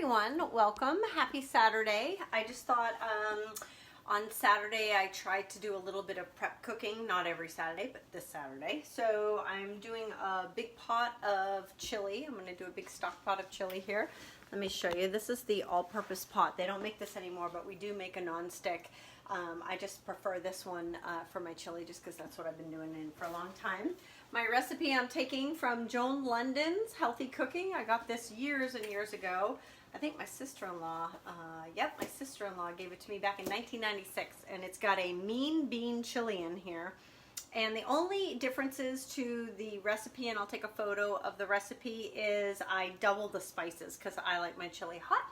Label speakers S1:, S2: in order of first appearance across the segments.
S1: everyone, welcome. Happy Saturday. I just thought on Saturday I tried to do a little bit of prep cooking, not every Saturday, but this Saturday. So I'm doing a big pot of chili. I'm going to do a big stock pot of chili here. Let me show you. This is the all-purpose pot. They don't make this anymore, but we do make a non-stick. I just prefer this one for my chili just because that's what I've been doing for a long time. My recipe I'm taking from Joan London's Healthy Cooking. I got this years and years ago. I think my sister-in-law, my sister-in-law gave it to me back in 1996, and it's got a mean bean chili in here. And the only differences to the recipe, and I'll take a photo of the recipe, is I double the spices because I like my chili hot,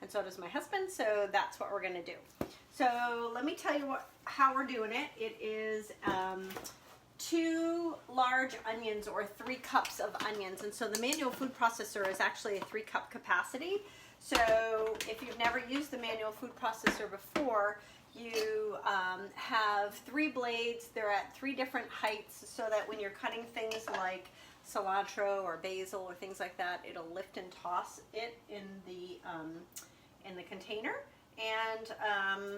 S1: and so does my husband, so that's what we're gonna do. So let me tell you how we're doing it. It is 2 large onions, or 3 cups of onions, and so the manual food processor is actually a 3-cup capacity. So if you've never used the manual food processor before, you have 3 blades. They're at 3 different heights so that when you're cutting things like cilantro or basil or things like that, it'll lift and toss it in the container. And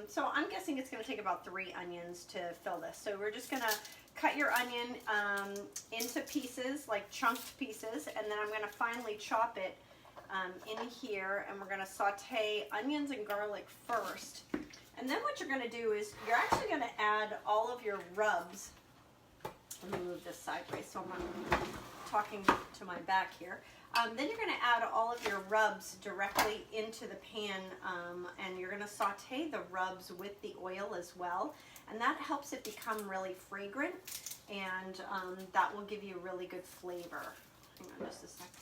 S1: so I'm guessing it's going to take about 3 onions to fill this. So we're just going to cut your onion into pieces, like chunked pieces, and then I'm going to finely chop it in here, and we're going to saute onions and garlic first. And then what you're going to do is you're actually going to add all of your rubs. Let me move this sideways so I'm not talking to my back here. Then you're going to add all of your rubs directly into the pan, and you're going to saute the rubs with the oil as well, and that helps it become really fragrant, and that will give you a really good flavor. Hang on just a second.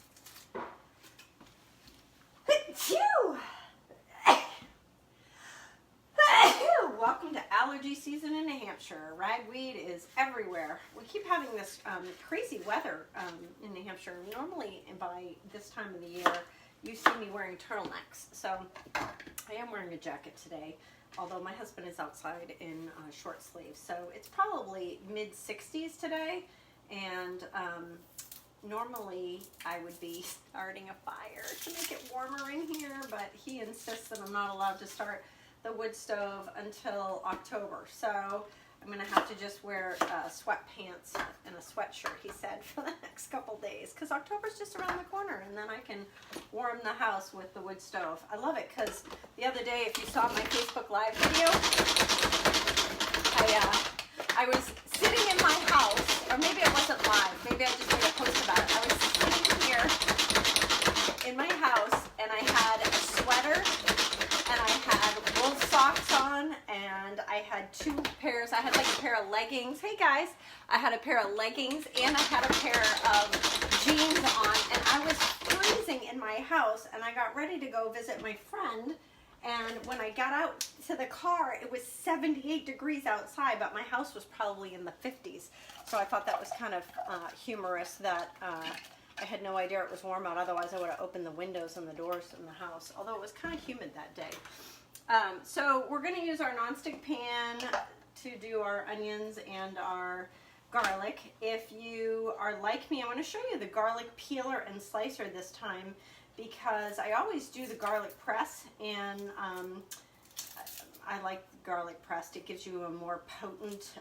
S1: Welcome to allergy season in New Hampshire. Ragweed is everywhere. We keep having this crazy weather in New Hampshire. Normally by this time of the year, you see me wearing turtlenecks. So I am wearing a jacket today, although my husband is outside in short sleeves. So it's probably mid-60s today, and normally I would be starting a fire to make it warmer in here, but he insists that I'm not allowed to start the wood stove until October. So I'm going to have to just wear sweatpants and a sweatshirt, he said, for the next couple days, because October's just around the corner, and then I can warm the house with the wood stove. I love it because the other day, if you saw my Facebook Live video, I was sitting in my house, or maybe it wasn't live, maybe I just made a post about it. I was sitting here in my house, and I had a sweater, and I had wool socks on, and I had 2 pairs. I had like a pair of leggings. Hey guys, I had a pair of leggings, and I had a pair of jeans on, and I was freezing in my house, and I got ready to go visit my friend. And when I got out to the car, it was 78 degrees outside, but my house was probably in the 50s. So I thought that was kind of humorous that I had no idea it was warm out. Otherwise, I would have opened the windows and the doors in the house, although it was kind of humid that day. So we're going to use our nonstick pan to do our onions and our garlic. If you are like me, I want to show you the garlic peeler and slicer this time, because I always do the garlic press, and I like garlic pressed. It gives you a more potent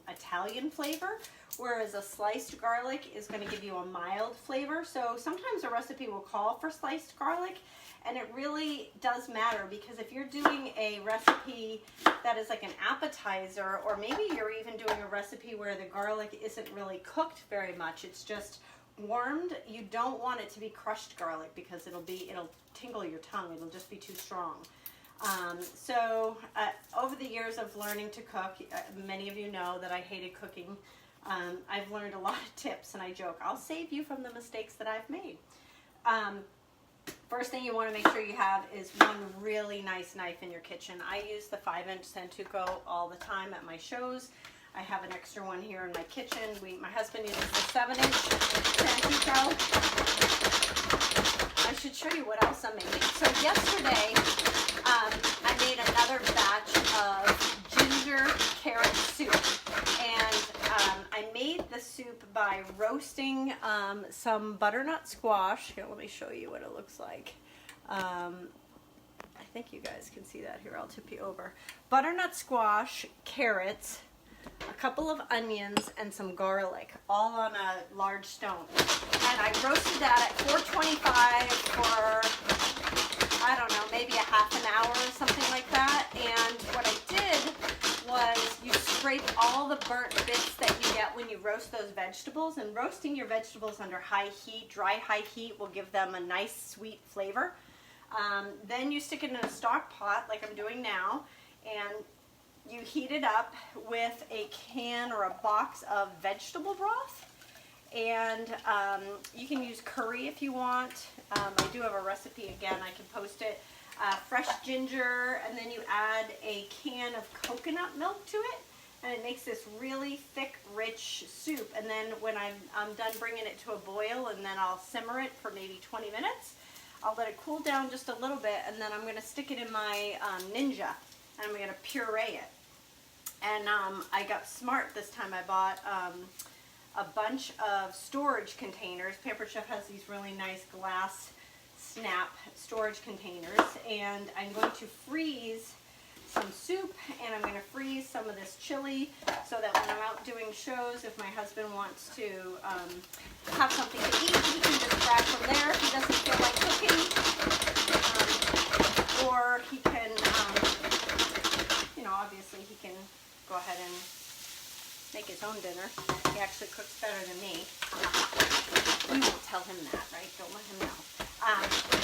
S1: Italian flavor, whereas a sliced garlic is going to give you a mild flavor. So sometimes a recipe will call for sliced garlic, and it really does matter, because if you're doing a recipe that is like an appetizer, or maybe you're even doing a recipe where the garlic isn't really cooked very much, it's just warmed, you don't want it to be crushed garlic, because it'll tingle your tongue. It'll just be too strong. Over the years of learning to cook, many of you know that I hated cooking. I've learned a lot of tips, and I joke, I'll save you from the mistakes that I've made. First thing you want to make sure you have is one really nice knife in your kitchen. I use the 5-inch Santoku all the time at my shows. I have an extra one here in my kitchen. My husband uses the 7-inch Santoku. I should show you what else I'm making. So yesterday, I made another batch of ginger carrot soup, and I made the soup by roasting some butternut squash. Here, let me show you what it looks like. I think you guys can see that here. I'll tip you over. Butternut squash, carrots, a couple of onions, and some garlic, all on a large stone. And I roasted that at 425 for, I don't know, maybe a half an hour or something like that. And what I did was you scrape all the burnt bits that you get when you roast those vegetables. And roasting your vegetables under high heat, dry high heat, will give them a nice sweet flavor. Then you stick it in a stock pot like I'm doing now, and you heat it up with a can or a box of vegetable broth. And you can use curry if you want. I do have a recipe, again, I can post it. Fresh ginger, and then you add a can of coconut milk to it, and it makes this really thick, rich soup. And then when I'm done bringing it to a boil, and then I'll simmer it for maybe 20 minutes. I'll let it cool down just a little bit, and then I'm going to stick it in my Ninja, and I'm going to puree it. And I got smart this time. I bought a bunch of storage containers. Pampered Chef has these really nice glass snap storage containers, and I'm going to freeze some soup, and I'm going to freeze some of this chili so that when I'm out doing shows, if my husband wants to have something to eat, he can just grab from there if he doesn't feel like cooking, or he can, you know, obviously he can go ahead and make his own dinner. He actually cooks better than me. You won't tell him that, right? Don't let him know.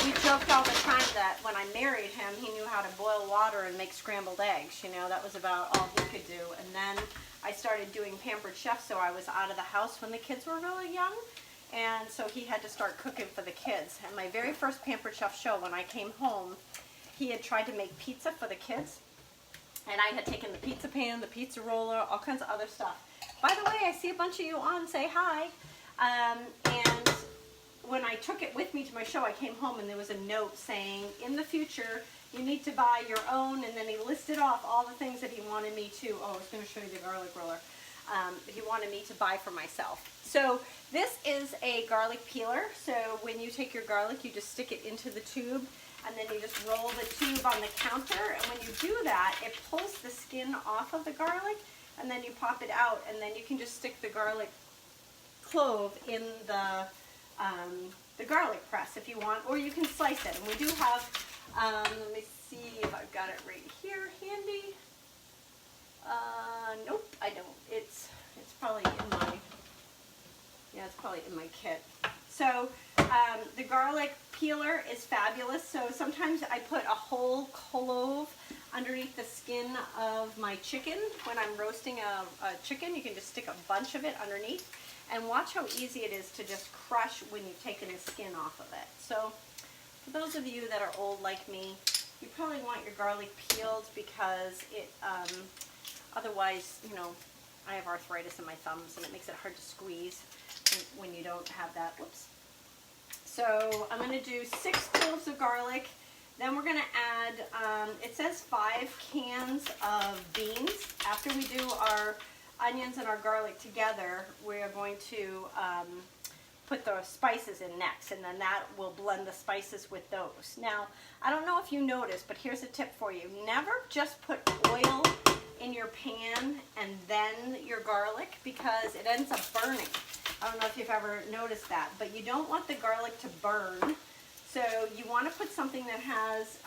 S1: We joked all the time that when I married him, he knew how to boil water and make scrambled eggs. You know, that was about all he could do. And then I started doing Pampered Chef, so I was out of the house when the kids were really young. And so he had to start cooking for the kids. And my very first Pampered Chef show, when I came home, he had tried to make pizza for the kids. And I had taken the pizza pan, the pizza roller, all kinds of other stuff. By the way, I see a bunch of you on. Say hi. And when I took it with me to my show, I came home and there was a note saying, in the future, you need to buy your own. And then he listed off all the things that he wanted me to, oh, I was going to show you the garlic roller. He wanted me to buy for myself. So this is a garlic peeler. So when you take your garlic, you just stick it into the tube, and then you just roll the tube on the counter. And when you do that, it pulls the skin off of the garlic, and then you pop it out, and then you can just stick the garlic clove in the garlic press if you want, or you can slice it. And we do have, let me see if I've got it right here handy. Nope, I don't. It's probably in my, yeah, it's probably in my kit. So the garlic peeler is fabulous. So sometimes I put a whole clove underneath the skin of my chicken. When I'm roasting a chicken, you can just stick a bunch of it underneath. And watch how easy it is to just crush when you've taken the skin off of it. So for those of you that are old like me, you probably want your garlic peeled because it, otherwise, you know, I have arthritis in my thumbs and it makes it hard to squeeze when you don't have that. Whoops. So I'm going to do 6 cloves of garlic. Then we're going to add, it says 5 cans of beans. After we do our onions and our garlic together, we are going to put the spices in next, and then that will blend the spices with those. Now, I don't know if you noticed, but here's a tip for you. Never just put oil in your pan and then your garlic, because it ends up burning. I don't know if you've ever noticed that, but you don't want the garlic to burn. So you want to put something that has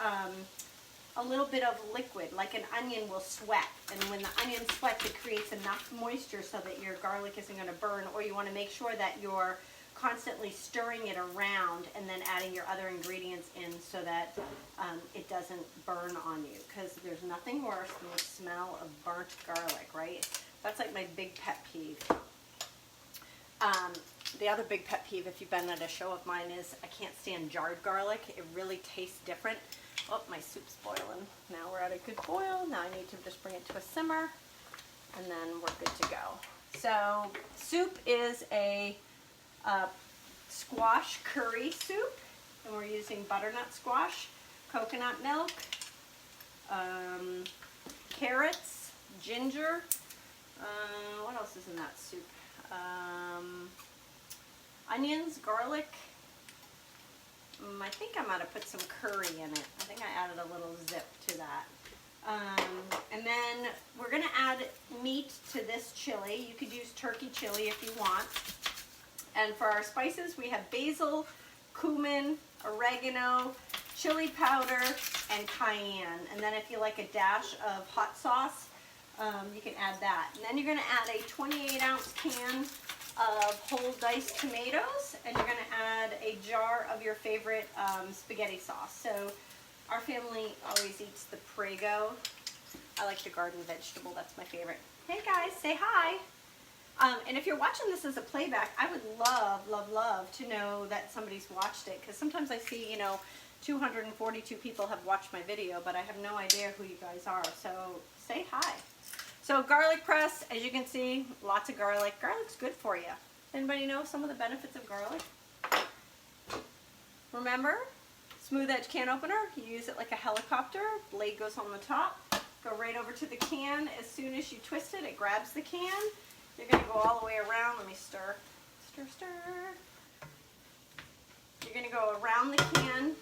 S1: a little bit of liquid, like an onion will sweat, and when the onion sweats, it creates enough moisture so that your garlic isn't going to burn. Or you want to make sure that you're constantly stirring it around and then adding your other ingredients in so that it doesn't burn on you, because there's nothing worse than the smell of burnt garlic, right? That's like my big pet peeve. The other big pet peeve, if you've been at a show of mine, is I can't stand jarred garlic. It really tastes different. Oh, my soup's boiling. Now we're at a good boil. Now I need to just bring it to a simmer, and then we're good to go. So soup is a squash curry soup, and we're using butternut squash, coconut milk, carrots, ginger. What else is in that soup? Onions, garlic, I think I might have put some curry in it. I think I added a little zip to that. And then we're going to add meat to this chili. You could use turkey chili if you want. And for our spices, we have basil, cumin, oregano, chili powder, and cayenne. And then if you like a dash of hot sauce, you can add that. And then you're going to add a 28-ounce can of whole diced tomatoes, and you're going to add a jar of your favorite spaghetti sauce. So our family always eats the Prego. I like the garden vegetable. That's my favorite. Hey guys, say hi. And if you're watching this as a playback, I would love, love, love to know that somebody's watched it, because sometimes I see, you know, 242 people have watched my video, but I have no idea who you guys are. So say hi. So garlic press, as you can see, lots of garlic. Garlic's good for you. Anybody know some of the benefits of garlic? Remember, smooth edge can opener. You use it like a helicopter. Blade goes on the top. Go right over to the can. As soon as you twist it, it grabs the can. You're going to go all the way around. Let me stir. Stir, stir. You're going to go around the can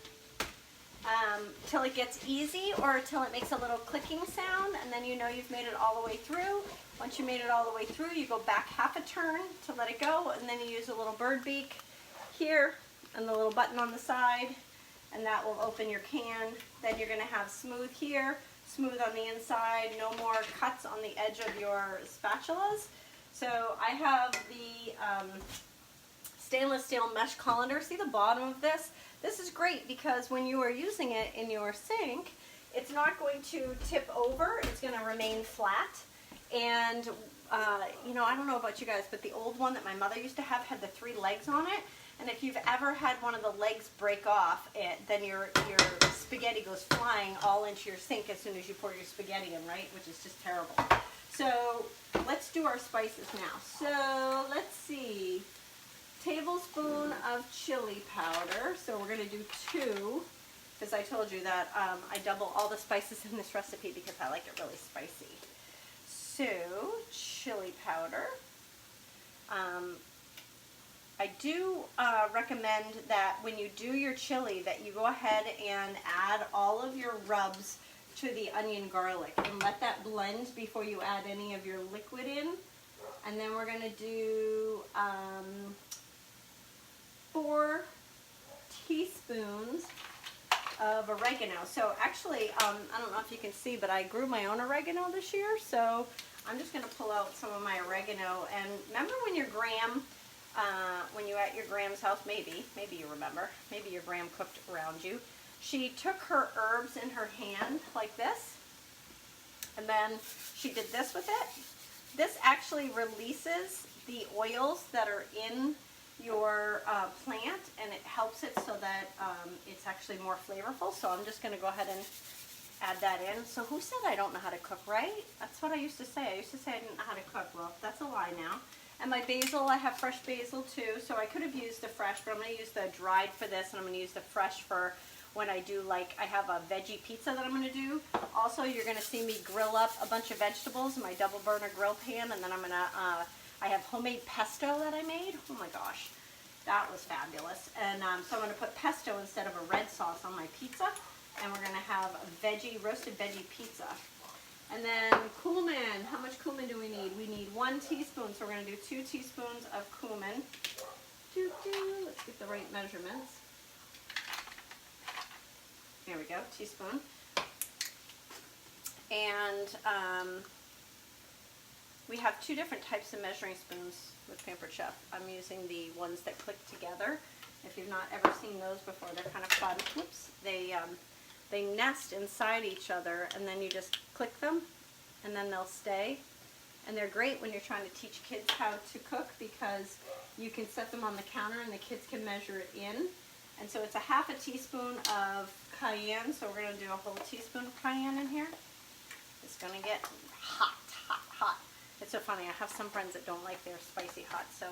S1: till it gets easy, or till it makes a little clicking sound, and then you know you've made it all the way through. Once you made it all the way through, you go back half a turn to let it go, and then you use a little bird beak here and the little button on the side, and that will open your can. Then you're going to have smooth here, smooth on the inside, no more cuts on the edge of your spatulas. So I have the stainless steel mesh colander. See the bottom of this? This is great because when you are using it in your sink, it's not going to tip over. It's going to remain flat. And, you know, I don't know about you guys, but the old one that my mother used to have had the 3 legs on it. And if you've ever had one of the legs break off, then your spaghetti goes flying all into your sink as soon as you pour your spaghetti in, right? Which is just terrible. So let's do our spices now. So let's see. Tablespoon of chili powder. So we're going to do 2, because I told you that I double all the spices in this recipe because I like it really spicy. So chili powder. I do recommend that when you do your chili that you go ahead and add all of your rubs to the onion garlic and let that blend before you add any of your liquid in. And then we're going to do 4 teaspoons of oregano. So actually, I don't know if you can see, but I grew my own oregano this year. So I'm just going to pull out some of my oregano. And remember when your gram, when you were at your Gram's house, maybe you remember, maybe your Gram cooked around you. She took her herbs in her hand like this, and then she did this with it. This actually releases the oils that are in your plant, and it helps it so that it's actually more flavorful. So I'm just going to go ahead and add that in. So who said I don't know how to cook, right? That's what I used to say. I used to say I didn't know how to cook. Well, that's a lie now. And my basil, I have fresh basil too, so I could have used the fresh, but I'm going to use the dried for this, and I'm going to use the fresh for when I do, like, I have a veggie pizza that I'm going to do. Also, you're going to see me grill up a bunch of vegetables in my double burner grill pan, and then I'm going to, I have homemade pesto that I made. Oh my gosh, that was fabulous. And so I'm going to put pesto instead of a red sauce on my pizza, and we're going to have a roasted veggie pizza. And then cumin. How much cumin do we need? We need 1 teaspoon, so we're going to do 2 teaspoons of cumin. Let's get the right measurements. There we go, teaspoon. And we have 2 different types of measuring spoons with Pampered Chef. I'm using the ones that click together. If you've not ever seen those before, they're kind of fun. Whoops. They nest inside each other, and then you just click them, and then they'll stay. And they're great when you're trying to teach kids how to cook, because you can set them on the counter and the kids can measure it in. And so it's a half a teaspoon of cayenne, so we're going to do a whole teaspoon of cayenne in here. It's going to get hot, hot, hot. It's so funny, I have some friends that don't like their spicy hot, so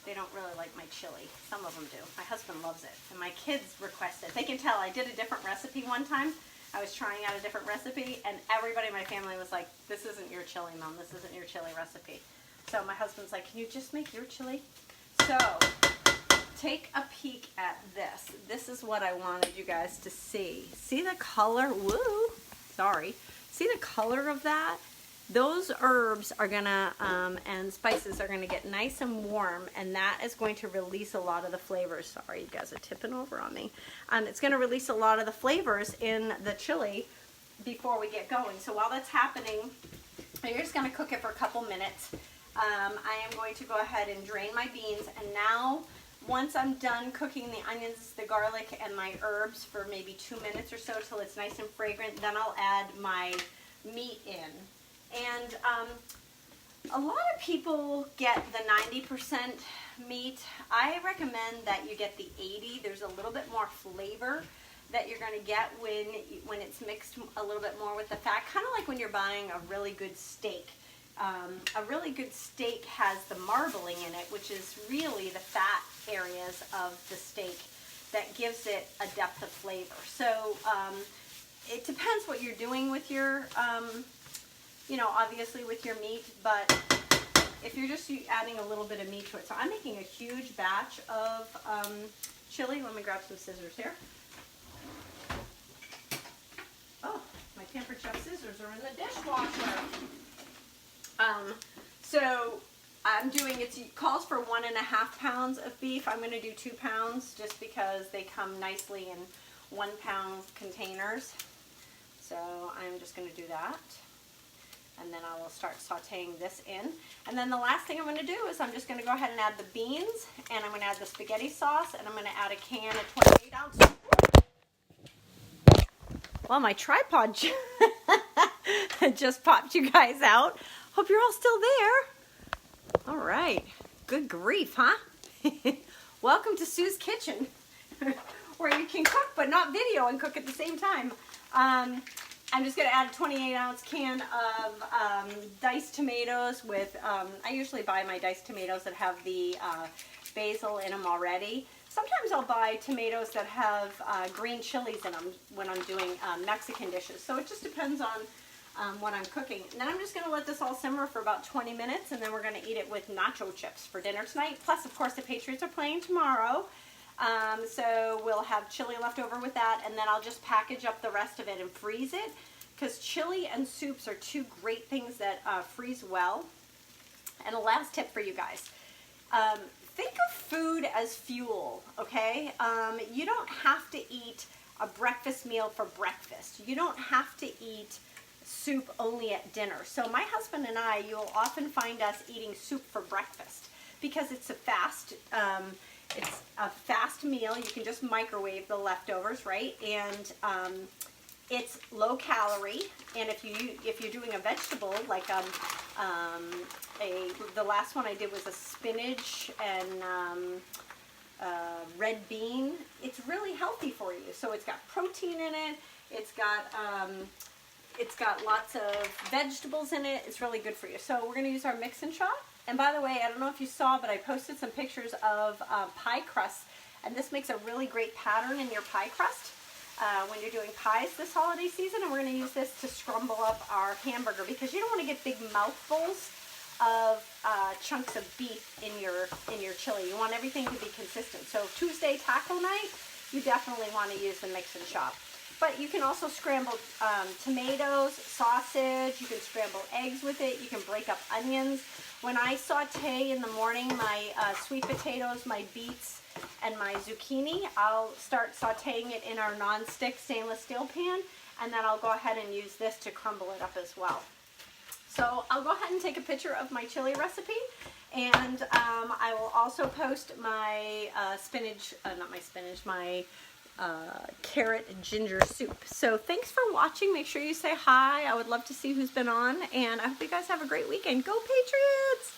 S1: they don't really like my chili. Some of them do. My husband loves it, and my kids request it. They can tell I did a different recipe one time. I was trying out a different recipe, and everybody in my family was like, this isn't your chili, Mom. This isn't your chili recipe. So my husband's like, can you just make your chili? So take a peek at this. this is what I wanted you guys to see. See the color? Woo! Sorry. See the color of that? Those herbs are gonna, and spices are gonna get nice and warm, and that is going to release a lot of the flavors. Sorry, you guys are tipping over on me. It's gonna release a lot of the flavors in the chili before we get going. So while that's happening, you're just gonna cook it for a couple minutes. I am going to go ahead and drain my beans, and now, once I'm done cooking the onions, the garlic, and my herbs for maybe 2 minutes or so till it's nice and fragrant, then I'll add my meat in. And a lot of people get the 90% meat. I recommend that you get the 80. There's a little bit more flavor that you're going to get when it's mixed a little bit more with the fat. Kind of like when you're buying a really good steak. A really good steak has the marbling in it, which is really the fat areas of the steak that gives it a depth of flavor. So it depends what you're doing with your you know, obviously with your meat, but if you're just adding a little bit of meat to it. So I'm making a huge batch of chili. Let me grab some scissors here. Oh, my Tampered Chef scissors are in the dishwasher. So I'm doing, it calls for 1.5 pounds of beef. I'm going to do 2 pounds just because they come nicely in 1 pound containers. So I'm just going to do that. And then I will start sauteing this in. And then the last thing I'm going to do is I'm just going to go ahead and add the beans, and I'm going to add the spaghetti sauce, and I'm going to add a can of 28 ounce. Well, my tripod just popped you guys out. Hope you're all still there. All right. Good grief, huh? Welcome to Sue's Kitchen, where you can cook but not video and cook at the same time. I'm just going to add a 28 ounce can of diced tomatoes with, I usually buy my diced tomatoes that have the basil in them already. Sometimes I'll buy tomatoes that have green chilies in them when I'm doing Mexican dishes. So it just depends on what I'm cooking. And then I'm just going to let this all simmer for about 20 minutes, and then we're going to eat it with nacho chips for dinner tonight. Plus, of course, the Patriots are playing tomorrow. So we'll have chili left over with that, and then I'll just package up the rest of it and freeze it, because chili and soups are two great things that freeze well. And a last tip for you guys. Think of food as fuel, okay? You don't have to eat a breakfast meal for breakfast. You don't have to eat soup only at dinner. So my husband and I, you'll often find us eating soup for breakfast because it's a fast meal. You can just microwave the leftovers, right? And it's low calorie. And if you're doing a vegetable like the last one I did was a spinach and red bean, it's really healthy for you. So it's got protein in it. It's got lots of vegetables in it. It's really good for you. So we're going to use our mix and shot. And by the way, I don't know if you saw, but I posted some pictures of pie crust. And this makes a really great pattern in your pie crust when you're doing pies this holiday season. And we're going to use this to scrumble up our hamburger because you don't want to get big mouthfuls of chunks of beef in your chili. You want everything to be consistent. So Tuesday taco night, you definitely want to use the mix and shop. But you can also scramble tomatoes, sausage. You can scramble eggs with it. You can break up onions. When I saute in the morning my sweet potatoes, my beets, and my zucchini, I'll start sauteing it in our non-stick stainless steel pan, and then I'll go ahead and use this to crumble it up as well. So I'll go ahead and take a picture of my chili recipe, and I will also post my my carrot and ginger soup. So thanks for watching. Make sure you say hi. I would love to see who's been on, and I hope you guys have a great weekend. Go Patriots!